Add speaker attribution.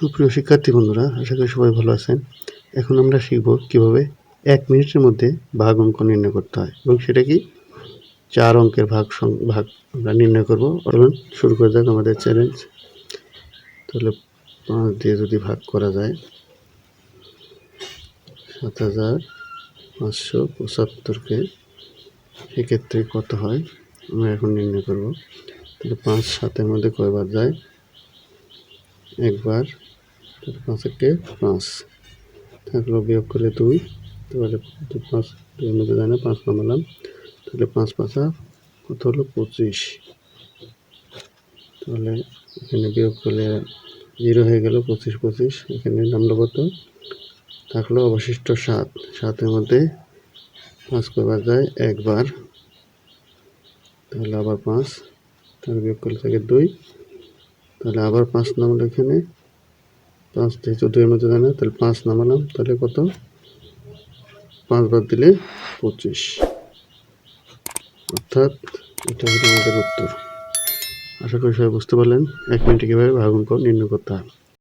Speaker 1: সুপ্রিয় শিক্ষার্থী বন্ধুরা, আশা করি সবাই ভালো আছেন। এখন আমরা শিখব কিভাবে 1 মিনিটের মধ্যে ভাগ অঙ্ক নির্ণয় করতে হয় এবং সেটা কি 4 অঙ্কের ভাগ আমরা নির্ণয় করব। চলুন শুরু করা যাক আমাদের চ্যালেঞ্জ। তাহলে 5 দিয়ে যদি ভাগ করা যায় 7575কে, সেক্ষেত্রে কত হয় আমরা এখন নির্ণয় করব। তাহলে 5 7-এর মধ্যে কয়বার যায়? একবার। 5 একে 5 থাকলো, বিয়োগ করলে 2, তাহলে 5 2-এর মধ্যে যায় না, 5 নামালাম। তাহলে 5 5 কত হলো? 25। তাহলে এখানে বিয়োগ করলে 0 হয়ে গেল, 25 25 এখানে নামলো কত? থাকলো অবশিষ্ট 7। 7-এর মধ্যে 5 কয়বার যায়? একবার। তাহলে আবার 5, তাহলে বিয়োগ করলে থাকে 2, তাহলে আবার 5 নামলো এখানে। 5 যেহেতু 2-এর মধ্যে যায় না, তাহলে 5 নামালাম। তাহলে কত? 5 বাদ দিলে 25, অর্থাৎ এটা হলো আমাদের উত্তর। আশা করি সবাই বুঝতে পারলেন 1 মিনিটে কীভাবে ভাগ অঙ্ক নির্ণয় করতে হয়।